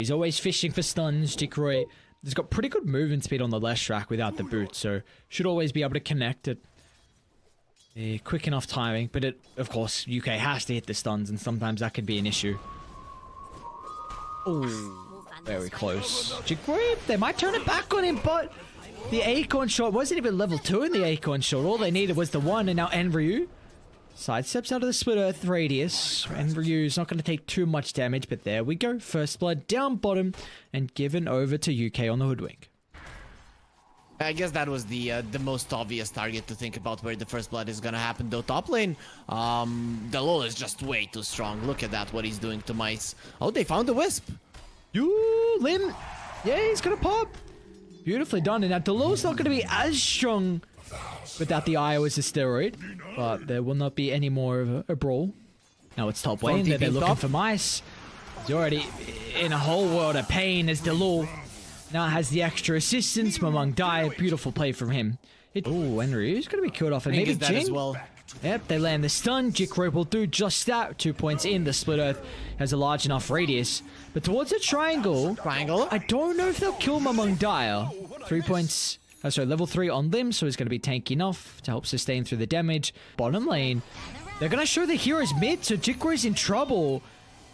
He's always fishing for stuns. Jikroy has got pretty good movement speed on the left track without the boot, so should always be able to connect it. Quick enough timing, but of course, UK has to hit the stuns, and sometimes that could be an issue. Oh, very close. Jikroy, they might turn it back on him, but the Acorn shot wasn't even level 2 in the Acorn shot. All they needed was the 1, and now Enryu sidesteps out of the split earth radius. Enryu's not going to take too much damage, but there we go. First blood down bottom and given over to UK on the hoodwink. I guess that was the most obvious target to think about where the first blood is gonna happen, though. Top lane, the LoL is just way too strong. Look at that, what he's doing to Mice. Oh, they found the Wisp. You, Lim. Yeah, he's gonna pop. Beautifully done. And now Delo's not gonna be as strong without the IO as a steroid, but there will not be any more of a brawl. Now it's top lane. They're looking for Mice. He's already in a whole world of pain as Delo now has the extra assistance. Mamang Dai, beautiful play from him. Oh, Enryu's gonna be killed off, and maybe that Jin as well. Yep, they land the stun. Jikroy will do just that. 2 points in. The split earth has a large enough radius, but towards the triangle, I don't know if they'll kill Mamang Dai. 3 points. Sorry, level 3 on Lim, so he's going to be tanky enough to help sustain through the damage. Bottom lane, they're going to show the heroes mid, so Jikroy's in trouble.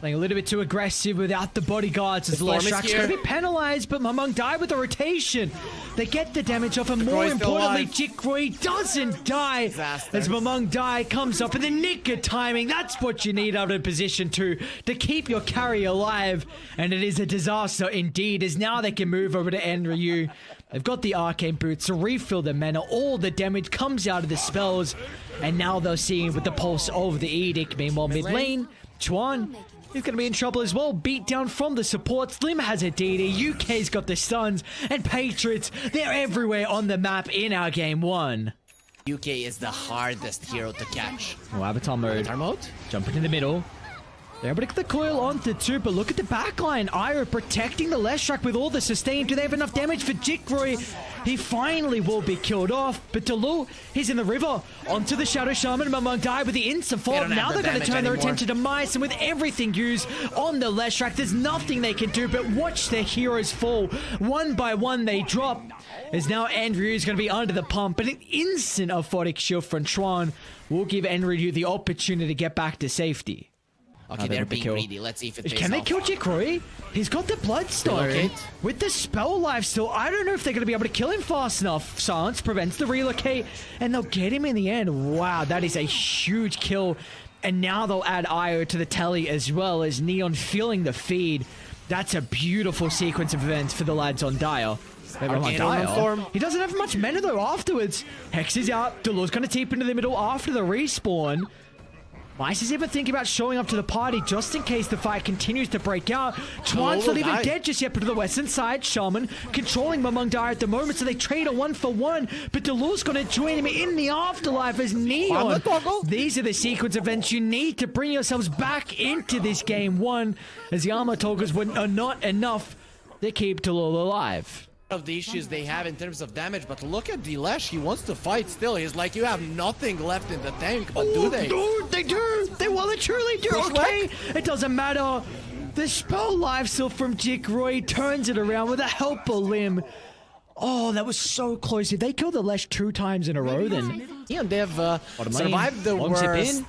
Playing a little bit too aggressive without the bodyguards as the left track's going to be penalized, but Mamang Dai with the rotation. They get the damage off, and more importantly, Jikroy doesn't die as Mamang Dai comes up in the nick of timing. That's what you need out of position 2 to keep your carry alive, and it is a disaster indeed, as now they can move over to Enryu. They've got the arcane boots to refill the mana. All the damage comes out of the spells, and now they're seeing with the pulse of the edict. Meanwhile, mid lane, Chuan, he's going to be in trouble as well. Beat down from the supports. Lim has a DD. UK's got the stuns. And Patriots, they're everywhere on the map in our game 1. UK is the hardest hero to catch. Oh, Avatar mode. Jumping in the middle. They're able to get the coil onto 2, but look at the backline. Iro protecting the left track with all the sustain. Do they have enough damage for Jikroy? He finally will be killed off, but Delu, he's in the river. Onto the Shadow Shaman. Mamang Dai with the insta-fault. Now they're going to turn their attention to Mice, and with everything used on the left track, there's nothing they can do but watch their heroes fall. One by one, they drop. As now Enryu is going to be under the pump, but an instant aphotic shield from Chuan will give Enryu the opportunity to get back to safety. Okay, they're being greedy. Let's see if it pays Can they kill Jikroy? He's got the Bloodstone. With the spell life still, I don't know if they're going to be able to kill him fast enough. Silence prevents the relocate, and they'll get him in the end. Wow, that is a huge kill. And now they'll add Io to the tally as well, as Neon feeling the feed. That's a beautiful sequence of events for the lads on Dire. He doesn't have much mana though afterwards. Hex is out. Delu's going to teep into the middle after the respawn. Mice is even thinking about showing up to the party just in case the fight continues to break out. Chuan's not even dead just yet, but to the western side, Shaman controlling Mamang Dai at the moment, so they trade a 1-for-1. But Delu's going to join him in the afterlife as Neon. These are the sequence events you need to bring yourselves back into this game 1, as the armor toggles are not enough to keep Delu alive. Of the issues they have in terms of damage, but look at Dilesh. He wants to fight still. He's like, you have nothing left in the tank, but do they? Dude, they do. They well and truly do. Okay, it doesn't matter. The spell life steal from Jikroy turns it around with a help of Lim. Oh, that was so close. If they kill the Lesh 2 times in a row, then yeah, they've survived the worst.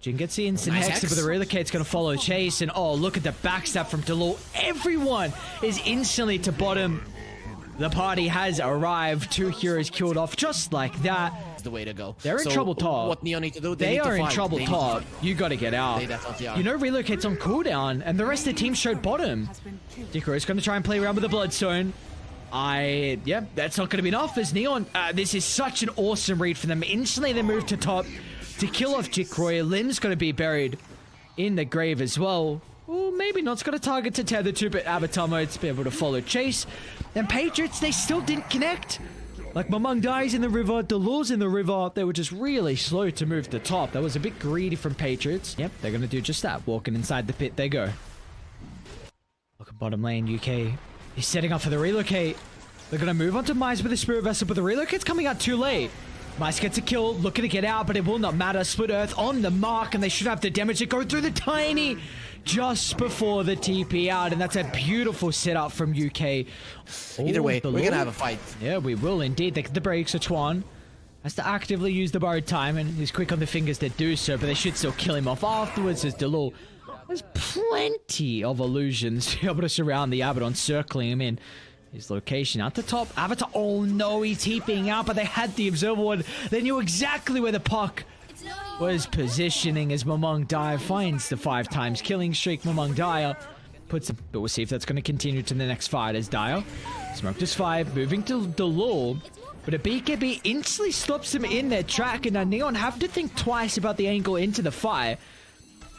Jin gets the instant hex, but the relocate's going to follow chase, and oh, look at the backstab from Delo. Everyone is instantly to bottom. The party has arrived. 2 heroes killed off just like that. That's the way to go. They're in trouble top. What Neon need to do? They are in trouble top. You got to get out. They definitely are. You know, relocate's on cooldown, and the rest of the team showed bottom. Jikroy's going to try and play around with the Bloodstone. Yeah, that's not going to be enough as Neon. This is such an awesome read for them. Instantly, they move to top to kill off Jikroy. Lim's going to be buried in the grave as well. Well, maybe not. It's got a target to tether to, but Avatar mode to be able to follow chase. And Patriots, they still didn't connect. Like, Mamang Dai's in the river, Delu's in the river. They were just really slow to move to top. That was a bit greedy from Patriots. Yep, they're going to do just that. Walking inside the pit, they go. Look at bottom lane, UK. He's setting up for the relocate. They're going to move on to Mice with the Spirit Vessel, but the relocate's coming out too late. Mice gets a kill, looking to get out, but it will not matter. Split Earth on the mark, and they should have the damage to go through the Tiny just before the TP out, and that's a beautiful setup from UK. Either way, we're gonna have a fight. Yeah, we will indeed. The breaks, so Chuan has to actively use the borrowed time, and he's quick on the fingers to do so, but they should still kill him off afterwards as Delul has plenty of illusions to be able to surround the Abaddon, circling him in his location. At the top, Avatar, oh no, he's TPing out, but they had the Observer Ward. They knew exactly where the puck was positioning as Mamong Dyer finds the 5 times killing streak. Mamong Dyer puts a, but we'll see if that's going to continue to the next fight as Dyer smoked his 5, moving to Delul, but a BKB instantly stops him in their track, and now Neon have to think twice about the angle into the fire.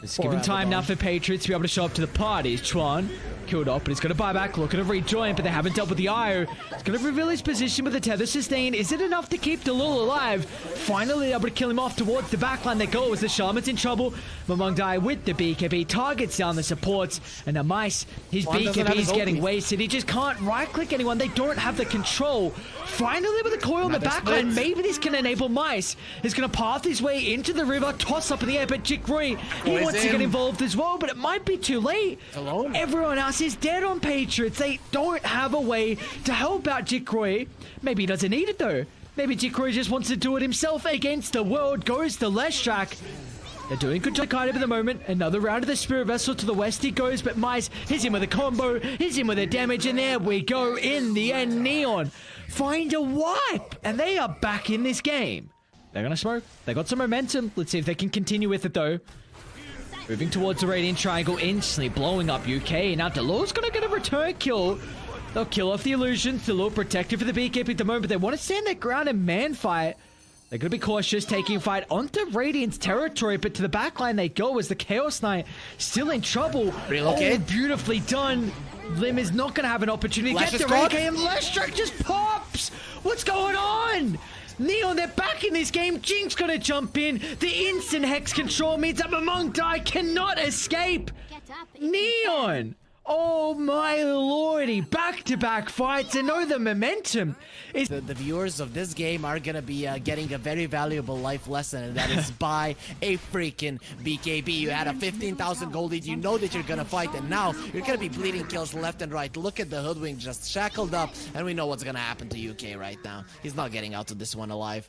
It's given time now for Patriots to be able to show up to the party. Chuan killed off, but he's going to buy back, looking to rejoin, but they haven't dealt with the IO. He's going to reveal his position with the tether sustain. Is it enough to keep Delul alive? Finally able to kill him off towards the backline they go as the Shaman's in trouble. Mamong Dai with the BKB targets down the supports, and the Mice, his BKB is getting wasted. He just can't right-click anyone. They don't have the control. Finally with a coil on the backline, maybe this can enable Mice. He's going to path his way into the river, toss up in the air, but Jikroy, he wants to get involved as well, but it might be too late. Everyone else is dead on Patriots. They don't have a way to help out Jikroy. Maybe he doesn't need it though. Maybe Jikroy just wants to do it himself against the world. Goes to Leshrak. They're doing good job kind of at the moment. Another round of the Spirit Vessel to the west he goes, but Mice, he's in with a combo, he's in with a damage, and there we go. In the end, Neon find a wipe, and they are back in this game. They're gonna smoke. They got some momentum. Let's see if they can continue with it though. Moving towards the Radiant Triangle, instantly blowing up UK. Now Delul's gonna get a return kill. They'll kill off the illusions. Delul protected for the BKB at the moment, but they want to stand their ground and man fight. They're going to be cautious, taking fight onto Radiant's territory, but to the backline they go as the Chaos Knight still in trouble. Relocate. Oh, beautifully done. Lim is not going to have an opportunity to get the Ray K, and Leshrak just pops. What's going on? Neon, they're back in this game. Jink's going to jump in. The instant Hex control means that Mamong Dai cannot escape. Neon. Oh my lordy, back-to-back fights, and know the momentum is... The viewers of this game are gonna be getting a very valuable life lesson, and that is buy a freaking BKB. You had a 15,000 gold lead, you know that you're gonna fight, and now you're gonna be bleeding kills left and right. Look at the Hoodwink just shackled up, and we know what's gonna happen to UK right now. He's not getting out of this one alive.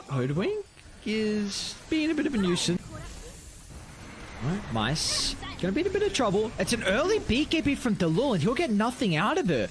Hoodwink is being a bit of a nuisance. Right, Mice gonna be in a bit of trouble. It's an early BKB from Delul, and he'll get nothing out of it.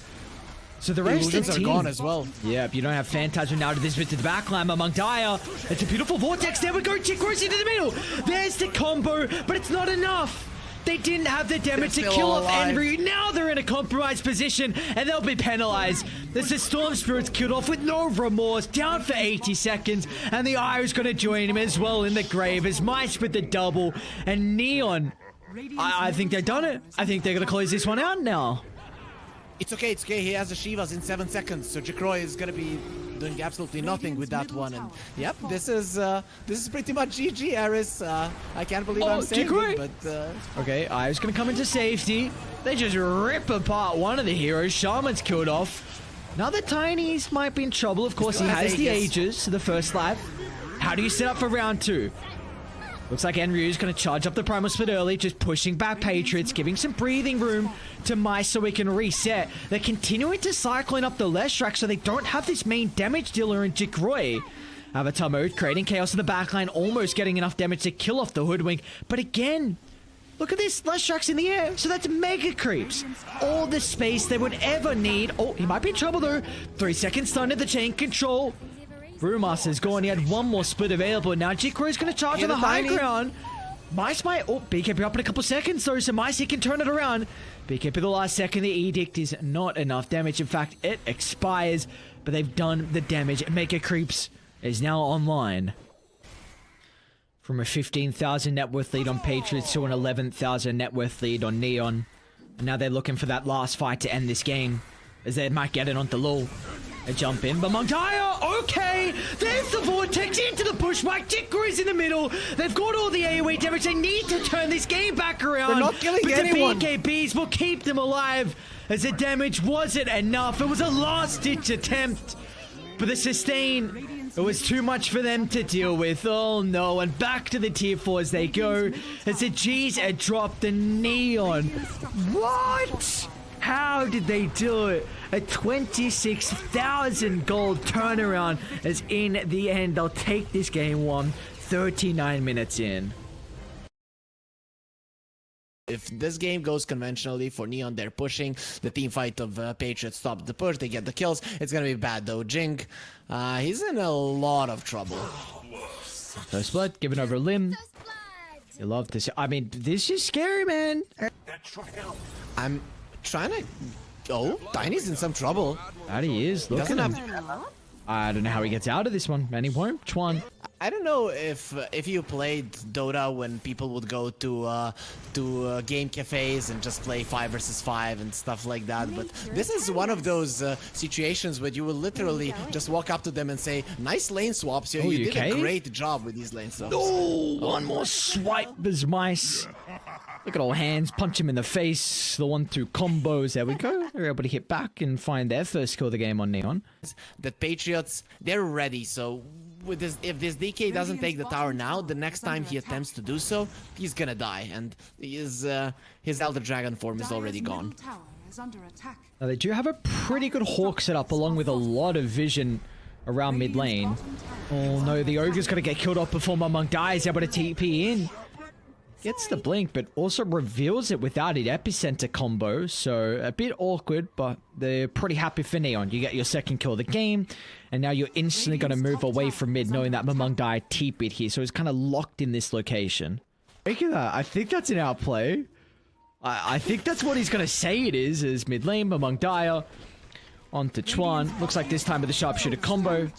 So the rest of the team are gone as well. Yep, you don't have Phantasm now to this bit to the backline among Dyer. It's a beautiful vortex. There we go. Jikroy's into the middle. There's the combo, but it's not enough. They didn't have the damage to kill off Enryu. Now they're in a compromised position, and they'll be penalized. There's the Storm Spirits killed off with no remorse, down for 80 seconds, and the Iro's going to join him as well in the grave as Mice with the double, and Neon. I think they've done it. I think they're going to close this one out now. It's okay, it's okay. He has the Shivas in 7 seconds, so Jikroy is gonna be doing absolutely nothing with that one. And yep, this is pretty much GG, Aris. I can't believe I'm saying it, but okay, Ives gonna come into safety. They just rip apart one of the heroes. Shaman's killed off. Now the Tinies might be in trouble. Of course, he has the Aegis to the first life. How do you set up for round 2? Looks like Enryu's going to charge up the Primal Split early, just pushing back Patriots, giving some breathing room to Mice so we can reset. They're continuing to cycling up the Leshrak so they don't have this main damage dealer in Jikroy. Avatar mode, creating chaos in the backline, almost getting enough damage to kill off the Hoodwink. But again, look at this, Leshrak's in the air, so that's mega creeps. All the space they would ever need. Oh, he might be in trouble though. 3 seconds stun at the chain control. Brewmaster's gone. He had one more split available. Now Jikroy's going to charge on the high ground. Mice might... Oh, BKB up in a couple seconds though, so Mice, he can turn it around. BKB the last second. The Edict is not enough damage. In fact, it expires, but they've done the damage. Mega Creeps is now online. From a 15,000 net worth lead on Patriots to an 11,000 net worth lead on Neon. And now they're looking for that last fight to end this game, as they might get it on Delul. They jump in, but Mongdaya, okay! There's the Vortex into the pushback. Jikroy's in the middle. They've got all the AoE damage. They need to turn this game back around. They're not killing anyone. The BKBs will keep them alive, as the damage wasn't enough. It was a last-ditch attempt, but the sustain It was too much for them to deal with. Oh no, and back to the tier 4 as they go. As the G's are dropped, the Neon. What? How did they do it? A 26,000 gold turnaround as in the end they'll take this game 1, 39 minutes in. If this game goes conventionally for Neon, they're pushing. The team fight of Patriots stops the push. They get the kills. It's gonna be bad though. Jink, he's in a lot of trouble. First blood given over Lim. You love this. I mean, this is scary, man. I'm trying to. Oh, Tiny's in some trouble. That he is. Look at him. I don't know how he gets out of this one. And he won't. Chuan. I don't know if you played Dota when people would go to game cafes and just play 5 versus 5 and stuff like that, but this is one of those situations where you will literally just walk up to them and say, "Nice lane swaps. You did a great job with these lane swaps." Oh, one more swipe as mice. Look at all hands, punch him in the face. The 1-2 combos. There we go. They're able to hit back and find their first kill of the game on Neon. The Patriots, they're ready. So with this, if this DK doesn't take the tower now, the next time he attempts to do so, he's gonna die, and his Elder Dragon form is already gone. Now they do have a pretty good Hawk setup along with a lot of vision around mid lane. Oh no, the Ogre's gonna get killed off before Mamung dies, able to TP in. Gets the blink, but also reveals it without an epicenter combo, so a bit awkward, but they're pretty happy for Neon. You get your second kill of the game, and now you're instantly going to move away from mid, knowing that Mamung Dai TP'd here, so it's kind of locked in this location. Look at that. I think that's an outplay. I think that's what he's going to say it is mid lane, Mamung Dai on to Chuan. Looks like this time with the sharpshooter combo,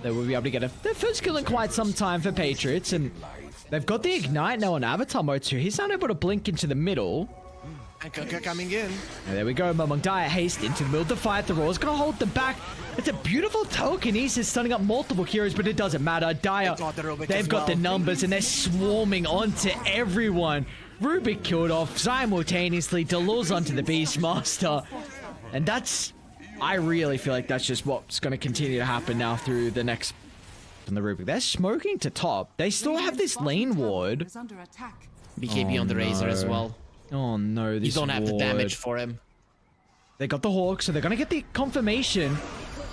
they will be able to get their first kill in quite some time for Patriots, and they've got the Ignite now on Avatar mode too. He's not able to blink into the middle. And Kuka coming in. And there we go. Mamung Dai haste into the middle to fight. The Roar's gonna hold them back. It's a beautiful telekinesis stunning up multiple heroes, but it doesn't matter. Daya, they've got the numbers and they're swarming onto everyone. Rubik killed off simultaneously. Delul's onto the Beastmaster. And that's... I really feel like that's just what's gonna continue to happen now through the next... And the Rubik. They're smoking to top. They still have this lane ward. BKB on the Razor as well. Oh no, this You don't have the ward. damage for him. They got the Hawk, so they're gonna get the confirmation.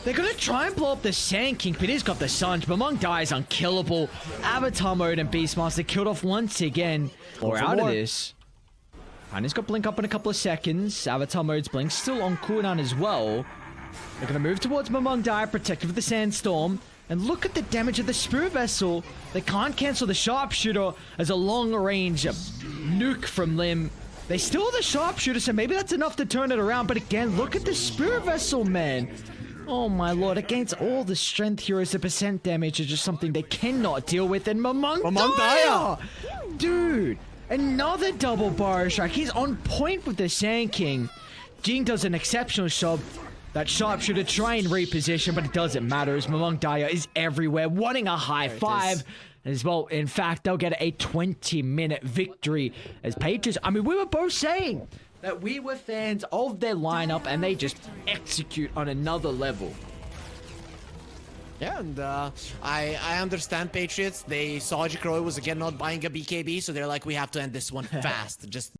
They're gonna try and blow up the Sand King, but he's got the Sunge. Mamung Dai is unkillable. Avatar mode and Beastmaster killed off once again. We're out of this. And he's got Blink up in a couple of seconds. Avatar mode's Blink still on cooldown as well. They're gonna move towards Mamung Dai, protected with the Sandstorm. And look at the damage of the Spirit Vessel. They can't cancel the Sharpshooter as a long-range nuke from Lim. They still have the Sharpshooter, so maybe that's enough to turn it around. But again, look at the Spirit Vessel, man. Oh my lord, against all the strength heroes, the percent damage is just something they cannot deal with. And Mamung Dai! Dude, another double bar strike. He's on point with the Sand King. Jing does an exceptional job. That Sharpshooter try and reposition, but it doesn't matter as Mamung Dai is everywhere, wanting a high five as well. In fact, they'll get a 20-minute victory as Patriots. I mean, we were both saying that we were fans of their lineup, and they just execute on another level. Yeah, and I understand Patriots. They saw Jikroy was again not buying a BKB, so they're like, we have to end this one fast. Just